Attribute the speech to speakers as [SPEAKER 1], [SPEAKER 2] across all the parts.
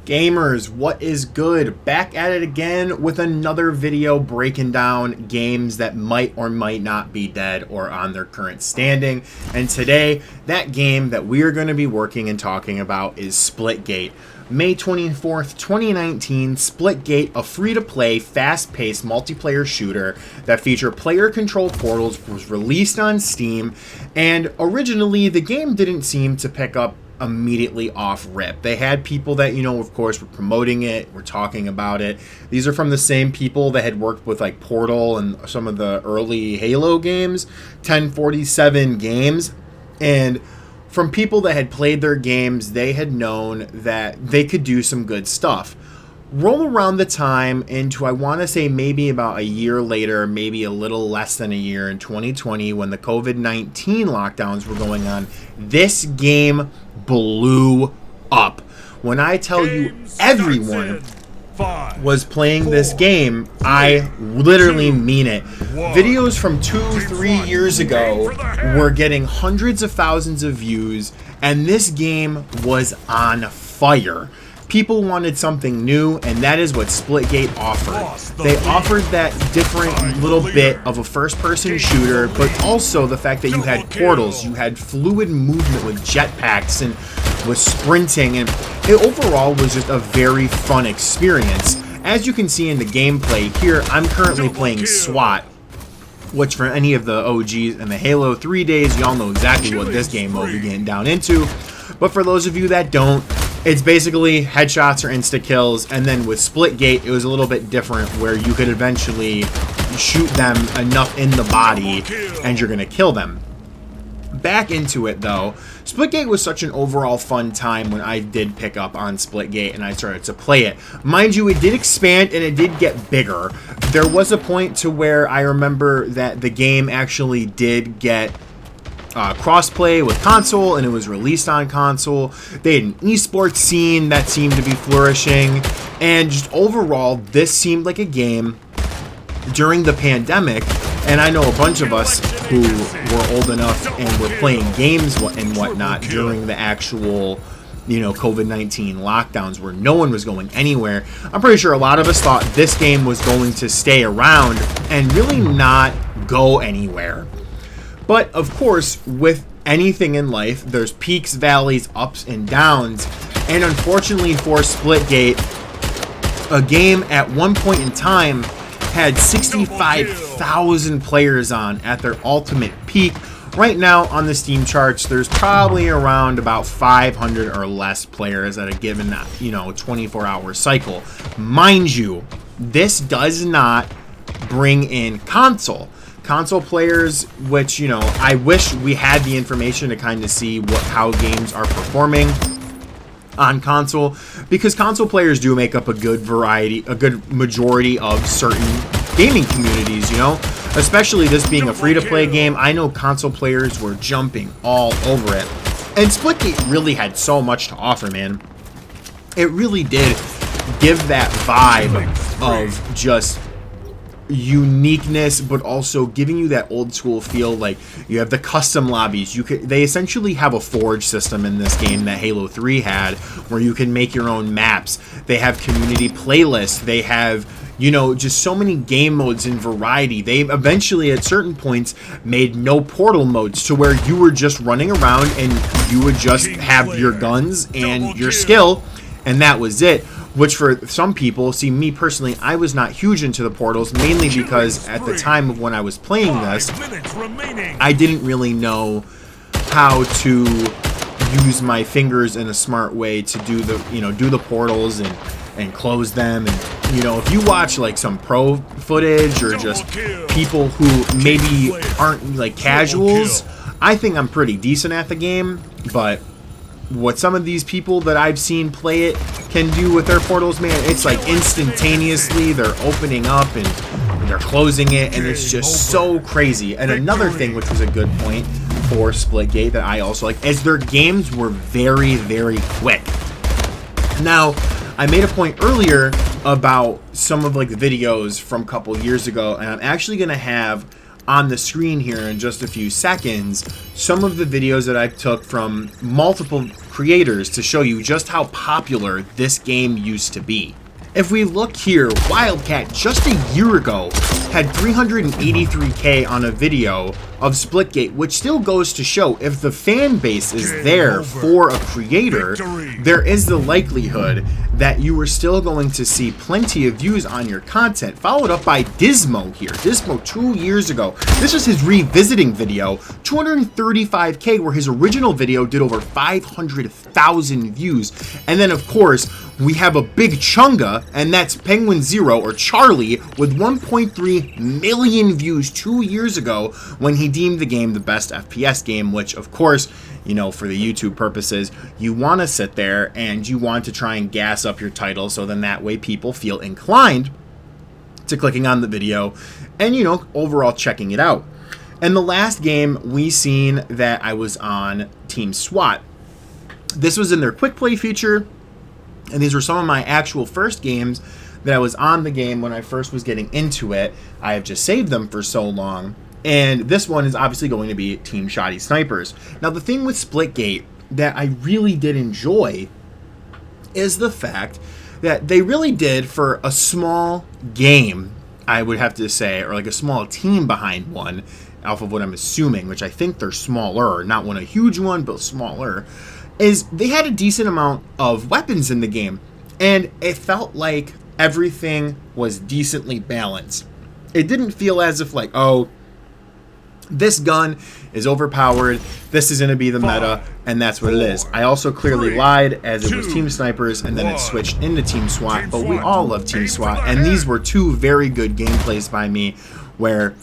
[SPEAKER 1] Gamers, what is good? Back at it again with another video breaking down games that might or might not be dead or on their current standing. And today, that game that we are going to be working and talking about is Splitgate. May 24th, 2019, Splitgate, a free-to-play, fast-paced multiplayer shooter that featured player-controlled portals, was released on Steam, and originally the game didn't seem to pick up immediately off rip. They had people that, of course, were promoting it, were talking about it. These are from the same people that had worked with like Portal and some of the early Halo games, 1047 games, and from people that had played their games, they had known that they could do some good stuff. Roll around the time into, I want to say maybe about a year later, maybe a little less than a year, in 2020, when the COVID-19 lockdowns were going on, this game blew up. When I tell you everyone was playing this game, I literally mean it. Videos from 2-3 years ago were getting hundreds of thousands of views, and this game was on fire. People wanted something new, and that is what Splitgate offered. They offered that different little bit of a first-person shooter, but also the fact that you had portals, you had fluid movement with jetpacks and with sprinting, and it overall was just a very fun experience. As you can see in the gameplay here, I'm currently playing SWAT, which for any of the OGs in the Halo 3 days, y'all know exactly what this game will be getting down into. But for those of you that don't, it's basically headshots or insta-kills, and then with Splitgate, it was a little bit different, where you could eventually shoot them enough in the body, and you're going to kill them. Back into it, though, Splitgate was such an overall fun time when I did pick up on Splitgate and I started to play it. Mind you, it did expand and it did get bigger. There was a point to where I remember that the game actually did get crossplay with console, and it was released on console. They had an esports scene that seemed to be flourishing, and just overall, this seemed like a game during the pandemic. And I know a bunch of us who were old enough and were playing games and whatnot during the actual, COVID-19 lockdowns where no one was going anywhere. I'm pretty sure a lot of us thought this game was going to stay around and really not go anywhere. But of course, with anything in life, there's peaks, valleys, ups, and downs. And unfortunately for Splitgate, a game at one point in time had 65,000 players on at their ultimate peak. Right now on the Steam charts, there's probably around about 500 or less players at a given, 24-hour cycle. Mind you, this does not bring in console players, which, I wish we had the information to kind of see how games are performing on console, because console players do make up a good majority of certain gaming communities, especially this being a free-to-play game. I know console players were jumping all over it, and Splitgate really had so much to offer, man. It really did give that vibe of just uniqueness, but also giving you that old school feel. Like, you have the custom lobbies. They essentially have a forge system in this game that Halo 3 had, where you can make your own maps. They have community playlists. They have, just so many game modes and variety. They eventually, at certain points, made no portal modes, to where you were just running around and you would just have your guns and your skill, and that was it. Which for some people, see, me personally, I was not huge into the portals, mainly because at the time of when I was playing this, I didn't really know how to use my fingers in a smart way to do the portals and close them. And if you watch like some pro footage or just people who maybe aren't like casuals, I think I'm pretty decent at the game. But what some of these people that I've seen play it can do with their portals, man, it's like instantaneously they're opening up and they're closing it, and it's just so crazy. And another thing, which was a good point for Splitgate that I also like, is their games were very, very quick. Now, I made a point earlier about some of like the videos from a couple years ago, and I'm actually going to have on the screen here in just a few seconds some of the videos that I took from multiple creators to show you just how popular this game used to be. If we look here, Wildcat just a year ago had 383K on a video of Splitgate, which still goes to show if the fan base is there for a creator, there is the likelihood that you are still going to see plenty of views on your content. Followed up by Dismo here. Dismo 2 years ago. This was his revisiting video, 235K, where his original video did over 500,000 views. And then of course, we have a big chunga, and that's Penguin Zero, or Charlie, with 1.3 million views 2 years ago when he deemed the game the best FPS game, which of course, you know, for the YouTube purposes, you want to sit there and you want to try and gas up your title so then that way people feel inclined to clicking on the video and, you know, overall checking it out. And the last game we seen that I was on Team SWAT. This was in their quick play feature. And these were some of my actual first games that I was on the game when I first was getting into it. I have just saved them for so long. And this one is obviously going to be Team Shoddy Snipers. Now, the thing with Splitgate that I really did enjoy is the fact that they really did, for a small game, I would have to say, or like a small team behind one, off of what I'm assuming, which I think they're smaller, not one a huge one, but smaller, is they had a decent amount of weapons in the game, and it felt like everything was decently balanced. It didn't feel as if like, oh, this gun is overpowered, this is going to be the meta, and that's what it is. I also clearly lied, as it was Team Snipers, and then it switched into Team SWAT, but we all love Team SWAT, and these were two very good gameplays by me, where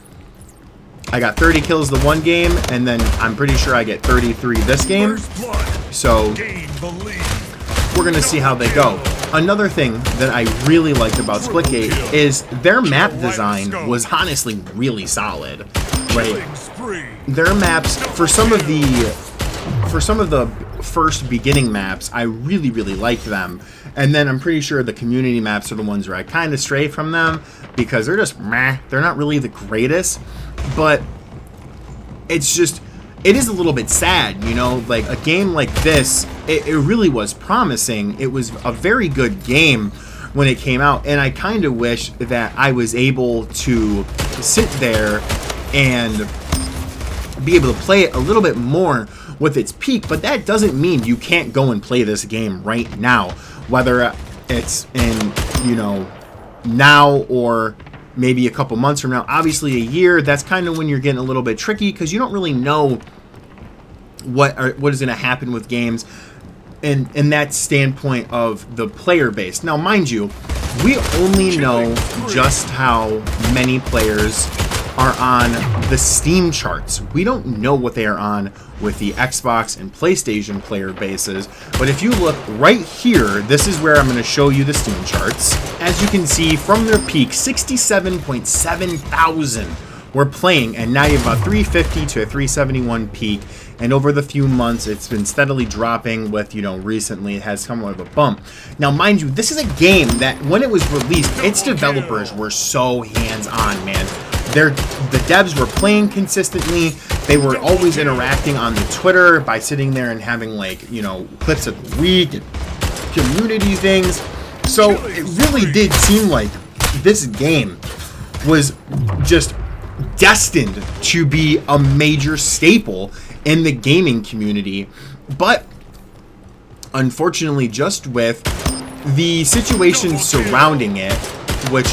[SPEAKER 1] I got 30 kills the one game, and then I'm pretty sure I get 33 this game. So we're going to see how they go. Another thing that I really liked about Splitgate is their map design was honestly really solid. Right? Their maps, for some of the first beginning maps, I really liked them. And then I'm pretty sure the community maps are the ones where I kind of stray from them because they're just meh. They're not really the greatest, but it's just, it is a little bit sad, you know, like a game like this, it really was promising. It was a very good game when it came out, and I kind of wish that I was able to sit there and be able to play it a little bit more with its peak, but that doesn't mean you can't go and play this game right now, whether it's in, you know, now or maybe a couple months from now. Obviously a year, that's kind of when you're getting a little bit tricky because you don't really know what is going to happen with games in that standpoint of the player base. Now, mind you, we only know just how many players are on the Steam charts. We don't know what they are on with the Xbox and PlayStation player bases, but if you look right here, this is where I'm going to show you the Steam charts. As you can see, from their peak, 67.7 thousand were playing, and now you have about 350 to a 371 peak, and over the few months it's been steadily dropping with, you know, recently it has somewhat of a bump. Now, mind you, this is a game that when it was released, its developers were so hands-on, man. The devs were playing consistently. They were always interacting on the Twitter by sitting there and having, like, you know, clips of the week and community things. So it really did seem like this game was just destined to be a major staple in the gaming community. But unfortunately, just with the situation surrounding it, which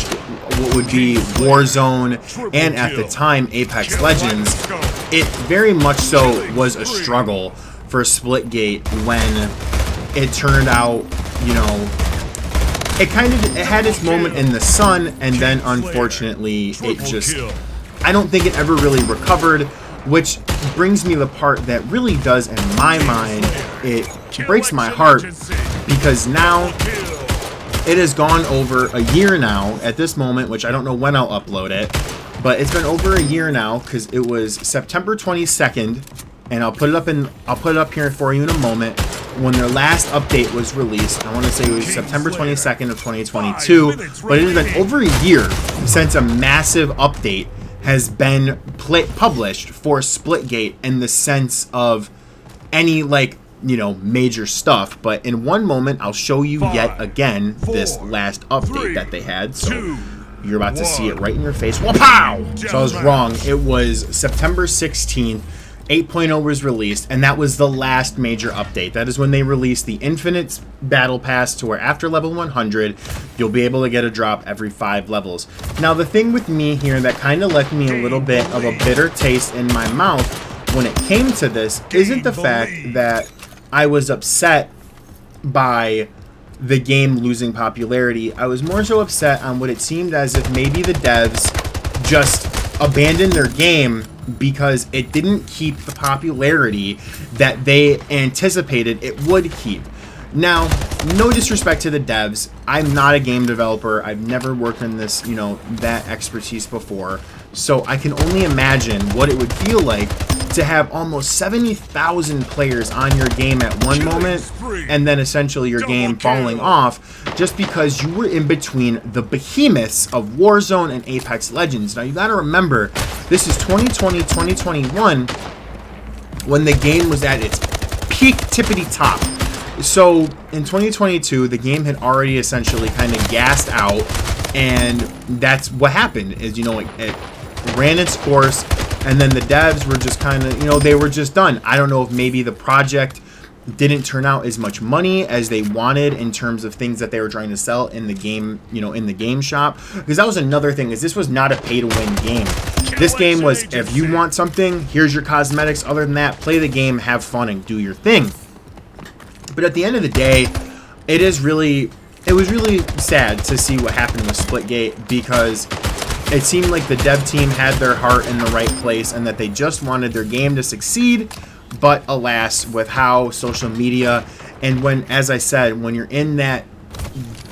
[SPEAKER 1] would be Warzone and at the time Apex Legends, it very much so was a struggle for Splitgate when it turned out, you know, it had its moment in the sun, and then unfortunately it just, I don't think it ever really recovered, which brings me to the part that really does, in my mind, it breaks my heart, because now it has gone over a year now at this moment, which I don't know when I'll upload it, but it's been over a year now because it was September 22nd, and I'll put it up here for you in a moment, when their last update was released. I want to say it was September 22nd of 2022, but it has been over a year since a massive update has been published for Splitgate in the sense of any, like, you know, major stuff. But in one moment, I'll show you yet again this last update that they had. So you're about to see it right in your face. Wow! So I was wrong. It was September 16th. 8.0 was released, and that was the last major update. That is when they released the Infinite Battle Pass, to where after level 100, you'll be able to get a drop every 5 levels. Now, the thing with me here that kind of left me a little bit of a bitter taste in my mouth when it came to this isn't the fact that I was upset by the game losing popularity. I was more so upset on what it seemed as if maybe the devs just abandoned their game because it didn't keep the popularity that they anticipated it would keep. Now, no disrespect to the devs. I'm not a game developer. I've never worked in this, you know, that expertise before. So I can only imagine what it would feel like to have almost 70,000 players on your game at one moment, and then essentially your game falling off just because you were in between the behemoths of Warzone and Apex Legends. Now, you got to remember, this is 2020, 2021, when the game was at its peak tippity top. So in 2022, the game had already essentially kind of gassed out, and that's what happened. Is, you know, it ran its course, and then the devs were just kind of, you know, they were just done. I don't know if maybe the project didn't turn out as much money as they wanted in terms of things that they were trying to sell in the game, you know, in the game shop. Because that was another thing, is this was not a pay-to-win game. This game was, if you want something, here's your cosmetics. Other than that, play the game, have fun, and do your thing. But at the end of the day, it was really sad to see what happened with Splitgate, because it seemed like the dev team had their heart in the right place and that they just wanted their game to succeed. But alas, with how social media, and when, as I said, when you're in that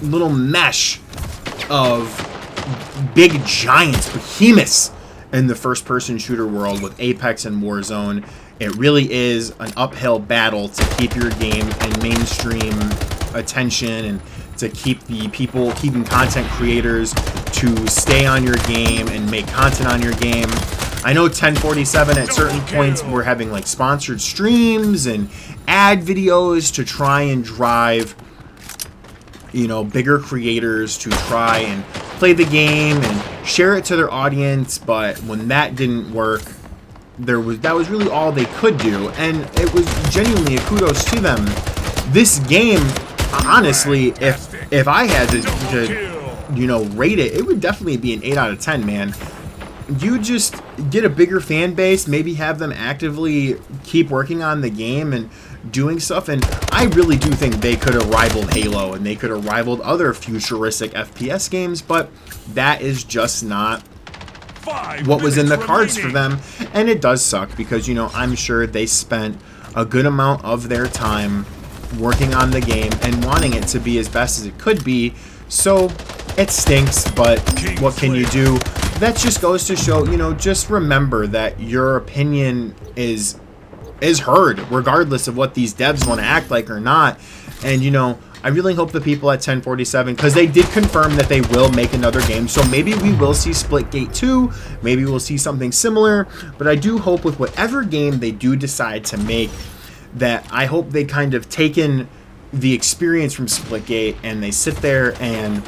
[SPEAKER 1] little mesh of big giants, behemoths in the first-person shooter world with Apex and Warzone, it really is an uphill battle to keep your game in mainstream attention and to keep the people, keeping content creators to stay on your game and make content on your game. I know 1047 at certain points were having like sponsored streams and ad videos to try and drive, you know, bigger creators to try and play the game and share it to their audience. But when that didn't work, that was really all they could do, and it was genuinely a kudos to them. This game, honestly, if I had to you know, rate it, it would definitely be an 8 out of 10, man. You just get a bigger fan base, maybe have them actively keep working on the game and doing stuff, and I really do think they could have rivaled Halo, and they could have rivaled other futuristic FPS games, but that is just not what was in the cards for them. And it does suck, because, you know, I'm sure they spent a good amount of their time working on the game and wanting it to be as best as it could be. So it stinks, but what can you do? That just goes to show, you know, just remember that your opinion is heard, regardless of what these devs want to act like or not. And, you know, I really hope the people at 1047, because they did confirm that they will make another game, so maybe we will see Splitgate 2, maybe we'll see something similar, but I do hope with whatever game they do decide to make, that I hope they kind of taken the experience from Splitgate and they sit there and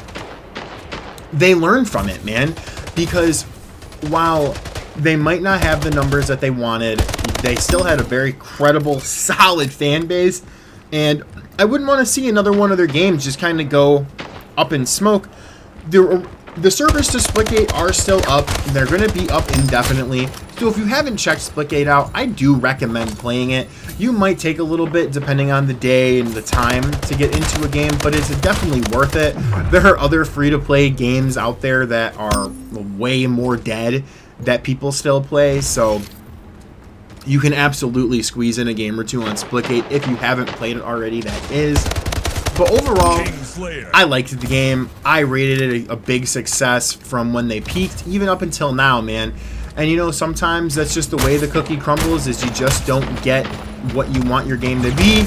[SPEAKER 1] they learn from it, man. Because while they might not have the numbers that they wanted, they still had a very credible, solid fan base, and I wouldn't want to see another one of their games just kind of go up in smoke. The servers to Splitgate are still up. They're going to be up indefinitely. So if you haven't checked Splitgate out, I do recommend playing it. You might take a little bit depending on the day and the time to get into a game, but it's definitely worth it. There are other free-to-play games out there that are way more dead that people still play, so you can absolutely squeeze in a game or two on Splitgate if you haven't played it already, that is. But overall, I liked the game. I rated it a big success from when they peaked, even up until now, man. And you know, sometimes that's just the way the cookie crumbles, is you just don't get what you want your game to be.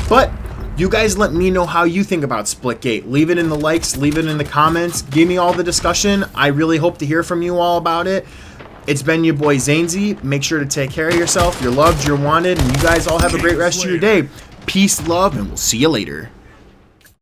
[SPEAKER 1] But you guys let me know how you think about Splitgate. Leave it in the likes, leave it in the comments, give me all the discussion. I really hope to hear from you all about it. It's been your boy Zanezy. Make sure to take care of yourself. You're loved, you're wanted, and you guys all have a great rest of your day. Peace, love, and we'll see you later.